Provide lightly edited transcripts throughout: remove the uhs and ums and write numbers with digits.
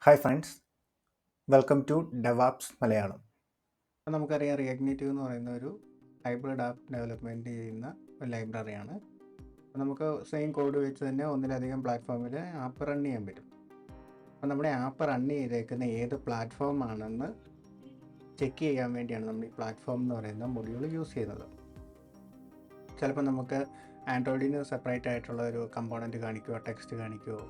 Hi friends, welcome to DevOps Malayalam. അപ്പോൾ നമുക്കറിയാം react native എന്ന് പറയുന്ന ഒരു ഹൈബ്രിഡ് ആപ്പ് ഡെവലപ്മെൻറ്റ് ചെയ്യുന്ന ഒരു ലൈബ്രറിയാണ്. അപ്പോൾ നമുക്ക് സെയിം കോഡ് വെച്ച് തന്നെ ഒന്നിലധികം പ്ലാറ്റ്ഫോമിൽ ആപ്പ് റൺ ചെയ്യാൻ പറ്റും. അപ്പോൾ നമ്മുടെ ആപ്പ് റൺ ചെയ്തേക്കുന്ന ഏത് പ്ലാറ്റ്ഫോം ആണെന്ന് ചെക്ക് ചെയ്യാൻ വേണ്ടിയാണ് നമ്മൾ ഈ പ്ലാറ്റ്ഫോം എന്ന് പറയുന്ന മൊഡ്യൂൾ യൂസ് ചെയ്യുന്നത്. ചിലപ്പോൾ നമുക്ക് ആൻഡ്രോയിഡിന് സെപ്പറേറ്റ് ആയിട്ടുള്ള ഒരു കമ്പോണൻറ്റ് കാണിക്കുമോ, ടെക്സ്റ്റ് കാണിക്കുമോ,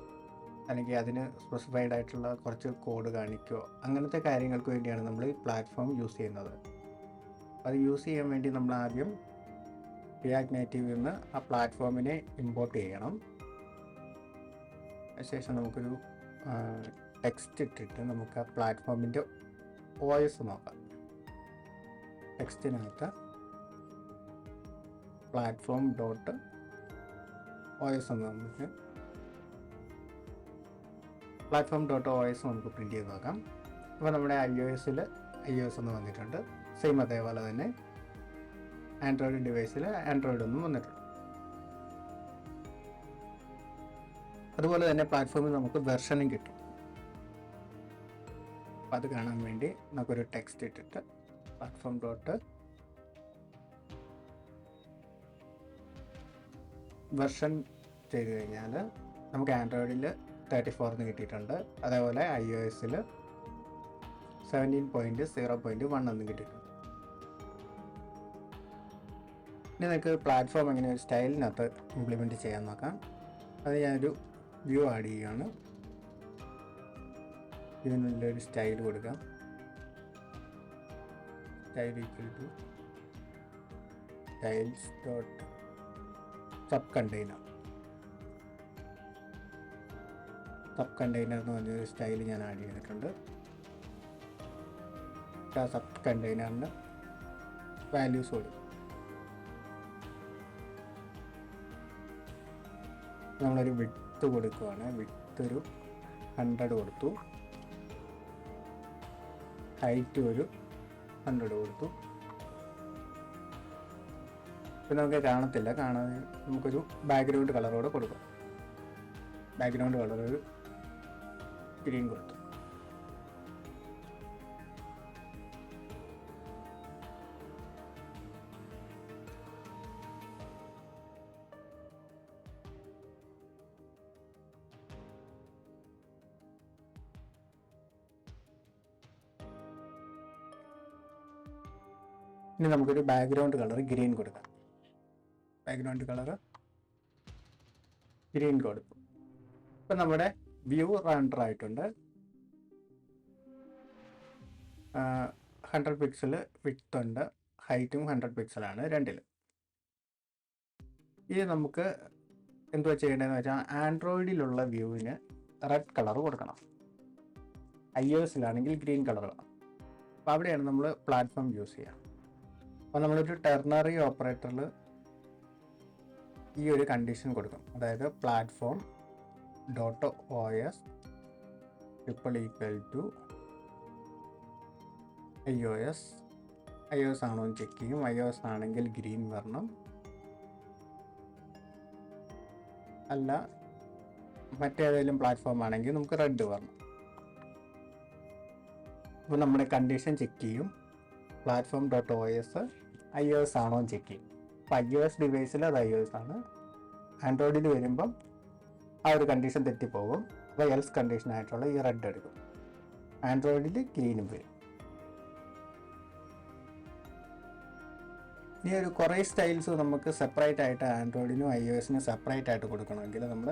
അല്ലെങ്കിൽ അതിന് സ്പെസിഫൈഡ് ആയിട്ടുള്ള കുറച്ച് കോഡ് കാണിക്കുകയോ അങ്ങനത്തെ കാര്യങ്ങൾക്ക് വേണ്ടിയാണ് നമ്മൾ ഈ പ്ലാറ്റ്ഫോം യൂസ് ചെയ്യുന്നത്. അത് യൂസ് ചെയ്യാൻ വേണ്ടി നമ്മൾ ആദ്യം റിയാക്ട് നേറ്റീവിൽ നിന്ന് ആ പ്ലാറ്റ്ഫോമിനെ ഇമ്പോർട്ട് ചെയ്യണം. അതിനുശേഷം നമുക്കൊരു ടെക്സ്റ്റ് ഇട്ടിട്ട് നമുക്ക് ആ പ്ലാറ്റ്ഫോമിൻ്റെ OS നോക്കാം. ടെക്സ്റ്റിനകത്ത് പ്ലാറ്റ്ഫോം .os എന്ന് നമുക്ക് platform.os നമുക്ക് പ്രിൻറ്റ് ചെയ്ത് നോക്കാം. അപ്പോൾ നമ്മുടെ iOS എന്ന് വന്നിട്ടുണ്ട്. സെയിം അതേപോലെ തന്നെ ആൻഡ്രോയിഡ് ഡിവൈസിൽ ആൻഡ്രോയിഡ് ഒന്നും വന്നിട്ടുണ്ട്. അതുപോലെ തന്നെ പ്ലാറ്റ്ഫോമിൽ നമുക്ക് വെർഷനും കിട്ടും. അപ്പോൾ അത് കാണാൻ വേണ്ടി നമുക്കൊരു ടെക്സ്റ്റ് ഇട്ടിട്ട് platform വെർഷൻ ചെയ്ത് കഴിഞ്ഞാൽ നമുക്ക് ആൻഡ്രോയിഡിൽ 34 കിട്ടിയിട്ടുണ്ട്. അതേപോലെ iOSൽ 17.0.1 എന്ന് കിട്ടിയിട്ടുണ്ട്. ഇനി നമുക്ക് പ്ലാറ്റ്ഫോം എങ്ങനെ ഒരു സ്റ്റൈലിനകത്ത് ഇംപ്ലിമെൻറ്റ് ചെയ്യാൻ നോക്കാം. അത് ഞാനൊരു വ്യൂ ആഡ് ചെയ്യുകയാണ്. ഇതിനുള്ളൊരു സ്റ്റൈൽ കൊടുക്കാം. Style equal to styles sub container എന്ന് പറഞ്ഞൊരു സ്റ്റൈൽ ഞാൻ ആഡ് ചെയ്തിട്ടുണ്ട്. ആ സബ് കണ്ടെയ്നറിന് വാല്യൂസ് കൊടുക്കും. നമ്മളൊരു വിഡ്ത്ത് കൊടുക്കുകയാണ്. വിഡ്ത്ത് ഒരു 100 കൊടുത്തു. ഹൈറ്റ് ഒരു 100 കൊടുത്തു. പിന്നെ നമുക്ക് കാണാതെ നമുക്കൊരു ബാക്ക്ഗ്രൗണ്ട് കളറോടെ കൊടുക്കാം. ബാക്ക്ഗ്രൗണ്ട് കളർ ഒരു ഗ്രീൻ കൊടുത്തു. ഇനി നമുക്കൊരു ബാക്ക്ഗ്രൗണ്ട് കളർ ഗ്രീൻ കൊടുക്കാം. ബാക്ക്ഗ്രൗണ്ട് കളർ ഗ്രീൻ കൊടുക്കും. ഇപ്പം നമ്മുടെ വ്യൂ റണ്ടർ ആയിട്ടുണ്ട്. 100 പിക്സൽ വിഡ്ത്ത് ഉണ്ട്. ഹൈറ്റും 100 പിക്സലാണ് രണ്ടിലും. ഇത് നമുക്ക് എന്തുവാ ചെയ്യേണ്ടതെന്ന് വെച്ചാൽ ആൻഡ്രോയിഡിലുള്ള വ്യൂവിന് റെഡ് കളർ കൊടുക്കണം. iOSലാണെങ്കിൽ ഗ്രീൻ കളർ വേണം. അപ്പോൾ അവിടെയാണ് നമ്മൾ പ്ലാറ്റ്ഫോം യൂസ് ചെയ്യുക. അപ്പോൾ നമ്മളൊരു ടെർണറി ഓപ്പറേറ്ററിൽ ഈ ഒരു കണ്ടീഷൻ കൊടുക്കും. അതായത് platform.os == iOS ആണോ എന്ന് ചെക്ക് ചെയ്യും. iOS ആണെങ്കിൽ ഗ്രീൻ വരണം, അല്ല മറ്റേതെങ്കിലും പ്ലാറ്റ്ഫോം ആണെങ്കിൽ നമുക്ക് റെഡ് വരണം. അപ്പോൾ നമ്മുടെ കണ്ടീഷൻ ചെക്ക് ചെയ്യും. platform.os iOS ആണോ എന്ന് ചെക്ക് ചെയ്യും. അപ്പോൾ iOS ഡിവൈസിൽ അത് iOS ആണ്. ആൻഡ്രോയിഡിൽ വരുമ്പം ആ ഒരു കണ്ടീഷൻ തെറ്റിപ്പോകും. അപ്പോൾ എൽസ് കണ്ടീഷനായിട്ടുള്ള ഈ റെഡ് എടുക്കും. ആൻഡ്രോയിഡിൽ ഗ്രീനും വരും. ഇനി ഒരു കുറേ സ്റ്റൈൽസ് നമുക്ക് സെപ്പറേറ്റ് ആയിട്ട് ആൻഡ്രോയിഡിനും iOSനും സെപ്പറേറ്റ് ആയിട്ട് കൊടുക്കണമെങ്കിൽ നമ്മൾ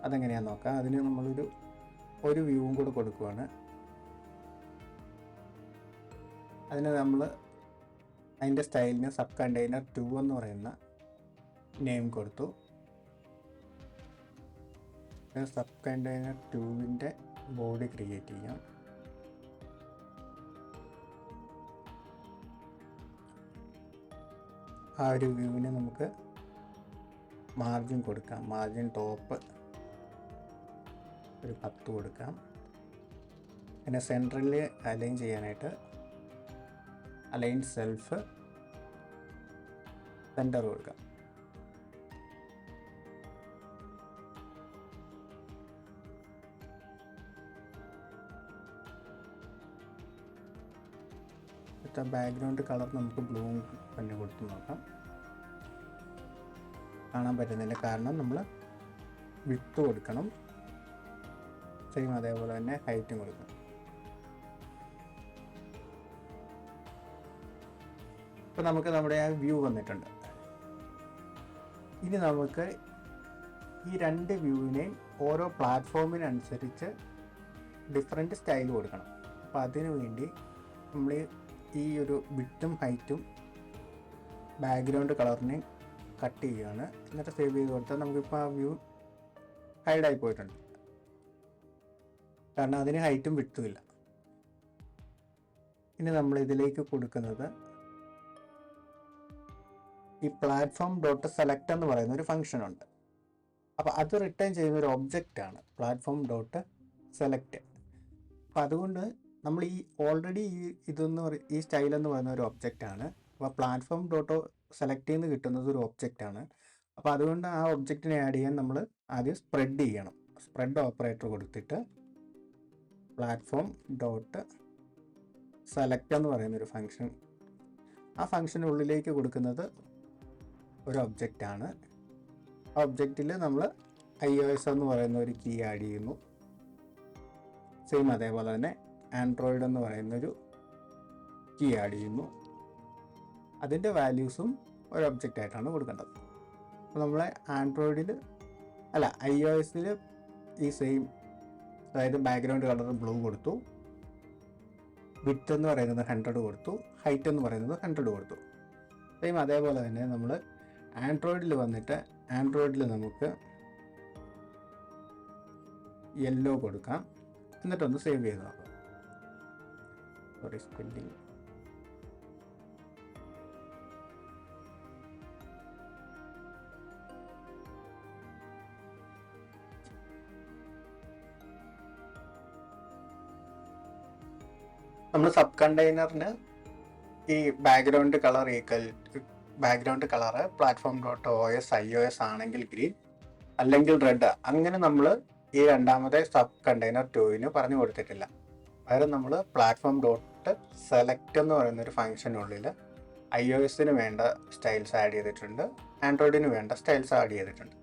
അതെങ്ങനെയാണെന്ന് നോക്കാം. അതിന് നമ്മളൊരു വ്യൂവും കൂടെ കൊടുക്കുകയാണ്. അതിന് നമ്മൾ അതിൻ്റെ സ്റ്റൈലിന് സബ് കണ്ടെയ്നർ 2 എന്ന് പറയുന്ന നെയിം കൊടുത്തു. സബ് കണ്ടെയ്നർ 2ൻ്റെ ബോഡി ക്രിയേറ്റ് ചെയ്യാം. ആ ഒരു വ്യൂവിന് നമുക്ക് മാർജിൻ കൊടുക്കാം. മാർജിൻ ടോപ്പ് ഒരു 10 കൊടുക്കാം. പിന്നെ സെൻട്രലിൽ അലൈൻ ചെയ്യാനായിട്ട് അലൈൻ സെൽഫ് സെൻറ്റർ കൊടുക്കാം. കൊടുത്ത ബാക്ക്ഗ്രൗണ്ട് കളർ നമുക്ക് ബ്ലൂ തന്നെ കൊടുത്ത് നോക്കാം. കാണാൻ പറ്റുന്നില്ല, കാരണം നമ്മൾ വിഡ്ത്ത് കൊടുക്കണം. സെയിം അതേപോലെ തന്നെ ഹൈറ്റും കൊടുക്കണം. ഇപ്പോൾ നമുക്ക് നമ്മുടെ ആ വ്യൂ വന്നിട്ടുണ്ട്. ഇനി നമുക്ക് ഈ രണ്ട് വ്യൂവിനെയും ഓരോ പ്ലാറ്റ്ഫോമിനനുസരിച്ച് ഡിഫറെൻറ്റ് സ്റ്റൈൽ കൊടുക്കണം. അപ്പോൾ അതിനു വേണ്ടി നമ്മൾ ഈ ഒരു വിഡ്ത്തും ഹൈറ്റും ബാക്ക്ഗ്രൗണ്ട് കളറിനെ കട്ട് ചെയ്യുകയാണ്. എന്നിട്ട് സേവ് ചെയ്ത് കൊടുത്താൽ നമുക്കിപ്പോൾ ആ വ്യൂ ഹൈഡായി പോയിട്ടുണ്ട്, കാരണം അതിന് ഹൈറ്റും വിഡ്ത്തും ഇല്ല. ഇനി നമ്മൾ ഇതിലേക്ക് കൊടുക്കുന്നത് ഈ പ്ലാറ്റ്ഫോം ഡോട്ട് സെലക്ട് എന്ന് പറയുന്ന ഒരു ഫംഗ്ഷൻ ഉണ്ട്. അപ്പോൾ അത് റിട്ടേൺ ചെയ്യുന്ന ഒരു ഒബ്ജക്റ്റാണ് പ്ലാറ്റ്ഫോം ഡോട്ട് സെലക്ട്. അപ്പം അതുകൊണ്ട് നമ്മൾ ഈ ഓൾറെഡി ഈ സ്റ്റൈൽ എന്ന് പറയുന്ന ഒരു ഒബ്ജക്റ്റാണ്. അപ്പോൾ പ്ലാറ്റ്ഫോം ഡോട്ട് സെലക്ട് ചെയ്യുന്ന കിട്ടുന്നത് ഒരു ഒബ്ജക്റ്റാണ്. അപ്പോൾ അതുകൊണ്ട് ആ ഒബ്ജക്റ്റിനെ ആഡ് ചെയ്യാൻ നമ്മൾ ആദ്യം സ്പ്രെഡ് ചെയ്യണം. സ്പ്രെഡ് ഓപ്പറേറ്റർ കൊടുത്തിട്ട് പ്ലാറ്റ്ഫോം ഡോട്ട് സെലക്ട് എന്ന് പറയുന്നൊരു ഫംഗ്ഷൻ, ആ ഫംഗ്ഷനുള്ളിലേക്ക് കൊടുക്കുന്നത് ഒരു ഒബ്ജക്റ്റാണ്. ആ ഒബ്ജക്റ്റിൽ നമ്മൾ iOS എന്ന് പറയുന്ന ഒരു കീ ആഡ് ചെയ്യുന്നു. സെയിം അതേപോലെ തന്നെ ആൻഡ്രോയിഡ് എന്ന് പറയുന്നൊരു കീ ആഡ് ചെയ്യുന്നു. അതിൻ്റെ വാല്യൂസും ഒരു ഒബ്ജക്റ്റായിട്ടാണ് കൊടുക്കേണ്ടത്. അപ്പോൾ നമ്മൾ iOS-ൽ ഈ സെയിം, അതായത് ബാക്ക്ഗ്രൗണ്ട് കളർ ബ്ലൂ കൊടുത്തു, വിഡ്ത്ത് എന്ന് പറയുന്നത് 100 കൊടുത്തു, ഹൈറ്റ് എന്ന് പറയുന്നത് 100 കൊടുത്തു. സെയിം അതേപോലെ തന്നെ നമ്മൾ ആൻഡ്രോയിഡിൽ വന്നിട്ട് ആൻഡ്രോയിഡിൽ നമുക്ക് യെല്ലോ കൊടുക്കാം. എന്നിട്ടൊന്ന് സേവ് ചെയ്ത് നോക്കാം. Sorry, spelling. നമ്മൾ സബ് കണ്ടെയ്നറിന് ഈ background colour platform dot OS iOS ആണെങ്കിൽ ഗ്രീൻ, അല്ലെങ്കിൽ റെഡ്. അങ്ങനെ നമ്മൾ ഈ രണ്ടാമത്തെ സബ് കണ്ടെയ്നർ 2-ന് പറഞ്ഞു കൊടുത്തിട്ടില്ല. പകരം നമ്മൾ പ്ലാറ്റ്ഫോം ഡോട്ട് സെലക്ട് എന്ന് പറയുന്ന ഒരു ഫംഗ്ഷനുള്ളിൽ iOS-ന് വേണ്ട സ്റ്റൈൽസ് ആഡ് ചെയ്തിട്ടുണ്ട്, ആൻഡ്രോയിഡിന് വേണ്ട സ്റ്റൈൽസ് ആഡ് ചെയ്തിട്ടുണ്ട്.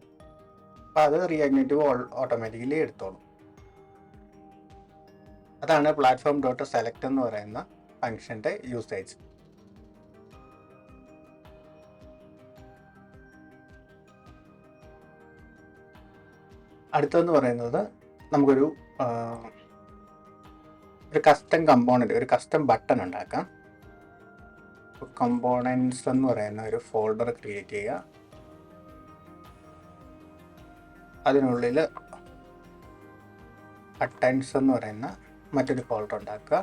അപ്പോൾ അത് റിയാക്റ്റീവ് ഓട്ടോമാറ്റിക്കലി എടുത്തോളും. അതാണ് പ്ലാറ്റ്ഫോം ഡോട്ട് സെലക്ട് എന്ന് പറയുന്ന ഫംഗ്ഷൻ്റെ യൂസേജ്. അടുത്തെന്ന് പറയുന്നത് നമുക്കൊരു കസ്റ്റം കമ്പോണൻറ്റ്, ഒരു കസ്റ്റം ബട്ടൺ ഉണ്ടാക്കാം. കമ്പോണൻസ് എന്ന് പറയുന്ന ഒരു ഫോൾഡർ ക്രിയേറ്റ് ചെയ്യുക. അതിനുള്ളിൽ ബട്ടൺസ് എന്ന് പറയുന്ന മറ്റൊരു ഫോൾഡർ ഉണ്ടാക്കുക.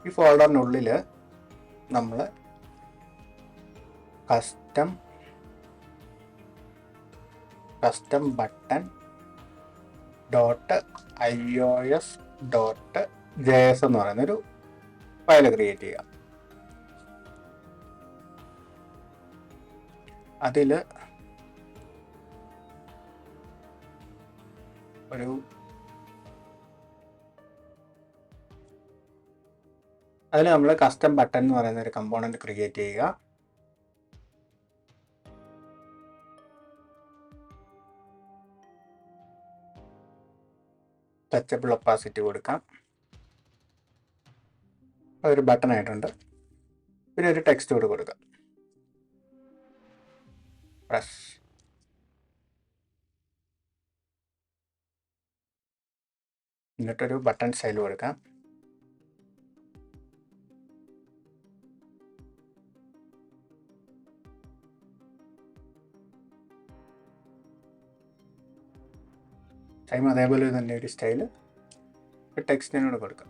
ഈ ഫോൾഡറിനുള്ളിൽ നമ്മൾ കസ്റ്റം ബട്ടൺ .ios.js എന്ന് പറയുന്നൊരു ഫയൽ ക്രിയേറ്റ് ചെയ്യുക. അതിൽ നമ്മൾ കസ്റ്റം ബട്ടൺ എന്ന് പറയുന്ന ഒരു കമ്പോണൻറ്റ് ക്രിയേറ്റ് ചെയ്യുക. ടച്ചബിൾ ഒപ്പാസിറ്റി കൊടുക്കാം. അതൊരു ബട്ടൺ ആയിട്ടുണ്ട്. പിന്നെ ഒരു ടെക്സ്റ്റ് കൂടെ കൊടുക്കാം. പ്രസ്. എന്നിട്ടൊരു ബട്ടൺ സ്റ്റൈൽ കൊടുക്കാം. ടൈം അതേപോലെ തന്നെ ഒരു സ്റ്റൈല് ടെക്സ്റ്റിനോട് കൊടുക്കാം.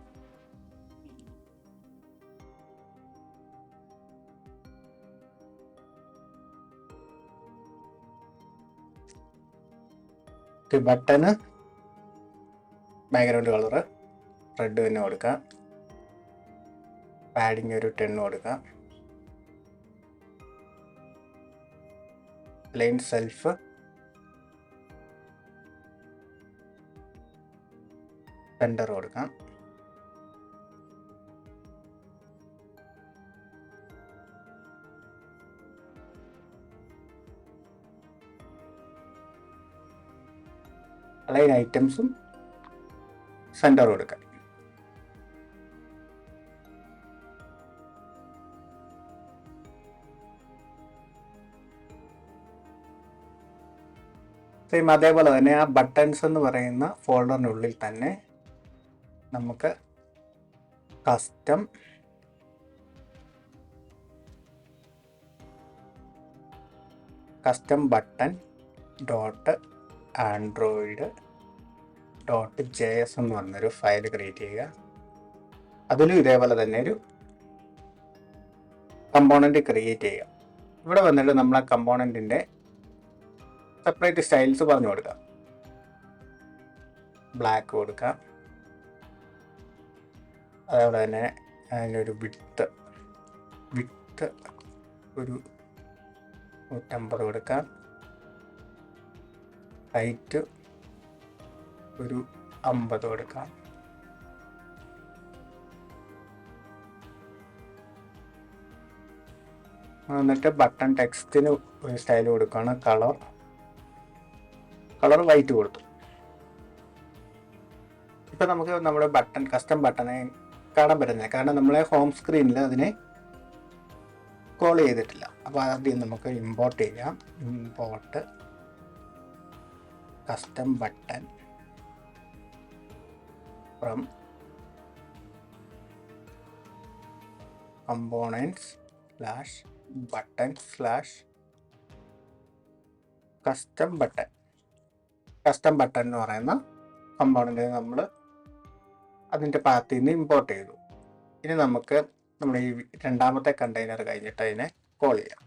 ബട്ടണ് ബാക്ക്ഗ്രൗണ്ട് കളറ് റെഡ് തന്നെ കൊടുക്കാം. പാഡിങ് ഒരു 10 കൊടുക്കാം. പ്ലെയിൻ സെൽഫ് സെൻറ്റർ കൊടുക്കാം. അലൈൻ ഐറ്റംസും സെൻറ്റർ കൊടുക്കാം. സെയിം അതേപോലെ തന്നെ ആ ബട്ടൺസ് എന്ന് പറയുന്ന ഫോൾഡറിനുള്ളിൽ തന്നെ നമുക്ക് custom button dot Android .js എന്ന് പറഞ്ഞൊരു ഫയൽ ക്രിയേറ്റ് ചെയ്യുക. അതിലും ഇതേപോലെ തന്നെ ഒരു കമ്പോണൻറ്റ് ക്രിയേറ്റ് ചെയ്യുക. ഇവിടെ വന്നിട്ട് നമ്മൾ ആ കമ്പോണൻറ്റിൻ്റെ സെപ്പറേറ്റ് സ്റ്റൈൽസ് പറഞ്ഞു കൊടുക്കാം. ബ്ലാക്ക് കൊടുക്കാം, അതേപോലെ തന്നെ അതിനൊരു വിഡ്ത്ത് ഒരു 150 കൊടുക്കാം, ഹൈറ്റ് ഒരു 50 കൊടുക്കാം. എന്നിട്ട് ബട്ടൺ ടെക്സ്റ്റിന് ഒരു സ്റ്റൈൽ കൊടുക്കുകയാണ്. കളർ വൈറ്റ് കൊടുത്തു. ഇപ്പം നമുക്ക് നമ്മുടെ കസ്റ്റം ബട്ടനെ കാണാൻ പറ്റുന്നില്ല, കാരണം നമ്മളെ ഹോം സ്ക്രീനിൽ അതിനെ കോൾ ചെയ്തിട്ടില്ല. അപ്പോൾ ആദ്യം നമുക്ക് ഇമ്പോർട്ട് ചെയ്യാം. Import custom button from components /button /custom button. Custom button എന്ന് പറയുന്ന കമ്പോണൻറ്റ് നമ്മൾ അതിൻ്റെ പാത്തിൽ നിന്ന് ഇമ്പോർട്ട് ചെയ്തു. ഇനി നമുക്ക് നമ്മുടെ ഈ രണ്ടാമത്തെ കണ്ടെയ്നർ കഴിഞ്ഞിട്ട് അതിനെ കോൾ ചെയ്യാം.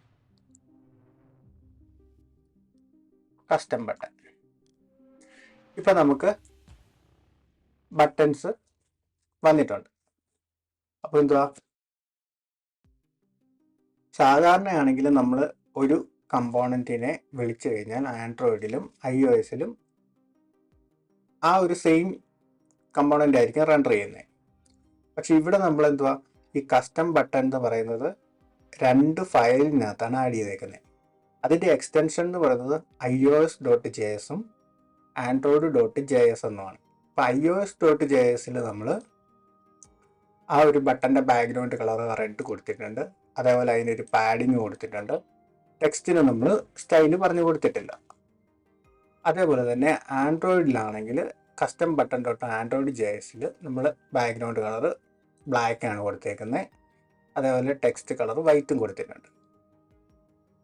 Custom button. ഇപ്പം നമുക്ക് ബട്ടൺസ് വന്നിട്ടുണ്ട്. അപ്പോൾ എന്തുവാ, സാധാരണയാണെങ്കിൽ നമ്മൾ ഒരു കമ്പോണൻറ്റിനെ വിളിച്ചു കഴിഞ്ഞാൽ ആൻഡ്രോയിഡിലും iOS-ലും ആ ഒരു സെയിം കമ്പോണൻ്റ് ആയിരിക്കും റെൻഡർ ചെയ്യുന്നത്. പക്ഷെ ഇവിടെ നമ്മൾ എന്തുവാ, ഈ കസ്റ്റം ബട്ടൺ എന്ന് പറയുന്നത് 2 ഫയലിനകത്താണ് ആഡ് ചെയ്തേക്കുന്നത്. അതിൻ്റെ എക്സ്റ്റൻഷൻ എന്ന് പറയുന്നത് iOS.js-ഉം Android.js എന്നുമാണ്. അപ്പോൾ iOS.js-ൽ നമ്മൾ ആ ഒരു ബട്ടൻ്റെ ബാക്ക്ഗ്രൗണ്ട് കളർ റെഡ് കൊടുത്തിട്ടുണ്ട്. അതേപോലെ അതിനൊരു പാഡിങ് കൊടുത്തിട്ടുണ്ട്. ടെക്സ്റ്റിന് നമ്മൾ സ്റ്റൈല് പറഞ്ഞു കൊടുത്തിട്ടില്ല. അതേപോലെ തന്നെ ആൻഡ്രോയിഡിലാണെങ്കിൽ കസ്റ്റം ബട്ടൺ .android.js-ൽ നമ്മൾ ബാക്ക്ഗ്രൗണ്ട് കളർ ബ്ലാക്കാണ് കൊടുത്തേക്കുന്നത്. അതേപോലെ ടെക്സ്റ്റ് കളർ വൈറ്റും കൊടുത്തിട്ടുണ്ട്.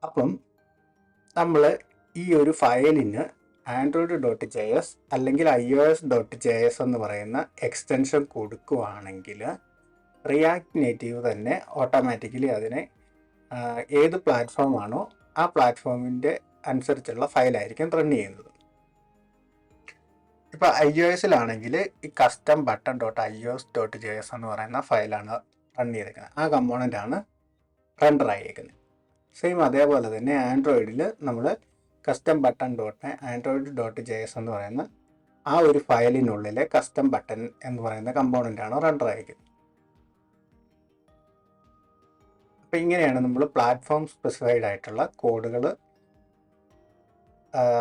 അപ്പം നമ്മൾ ഈ ഒരു ഫയലിന് Android.js അല്ലെങ്കിൽ iOS.js എന്ന് പറയുന്ന എക്സ്റ്റൻഷൻ കൊടുക്കുകയാണെങ്കിൽ റിയാക്ട് നേറ്റീവ് തന്നെ ഓട്ടോമാറ്റിക്കലി അതിനെ ഏത് പ്ലാറ്റ്ഫോമാണോ ആ പ്ലാറ്റ്ഫോമിൻ്റെ അനുസരിച്ചുള്ള ഫയലായിരിക്കും റൺ ചെയ്യുന്നത്. ഇപ്പോൾ iOS-ലാണെങ്കിൽ ഈ കസ്റ്റം ബട്ടൺ .ios.js എന്ന് പറയുന്ന ഫയലാണ് റൺ ചെയ്തേക്കുന്നത്. ആ കമ്പോണൻ്റാണ് റെൻഡർ ആയിരിക്കുന്നത്. സെയിം അതേപോലെ തന്നെ ആൻഡ്രോയിഡിൽ നമ്മൾ കസ്റ്റം ബട്ടൺ .android.js എന്ന് പറയുന്ന ആ ഒരു ഫയലിനുള്ളിലെ കസ്റ്റം ബട്ടൺ എന്ന് പറയുന്ന കമ്പോണൻ്റാണ് റെൻഡർ ആയിരിക്കുന്നത്. അപ്പോൾ ഇങ്ങനെയാണ് നമ്മൾ പ്ലാറ്റ്ഫോം സ്പെസിഫൈഡ് ആയിട്ടുള്ള കോഡുകൾ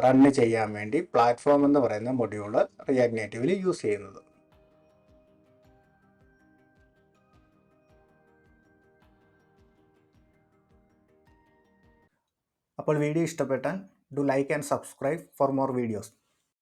റണ്ണ് ചെയ്യാൻ വേണ്ടി പ്ലാറ്റ്ഫോം എന്ന് പറയുന്ന മൊഡ്യൂൾ റിയാക്ട് നേറ്റീവിൽ യൂസ് ചെയ്യുന്നത്. അപ്പോൾ വീഡിയോ ഇഷ്ടപ്പെട്ടാൽ do like and subscribe for more videos.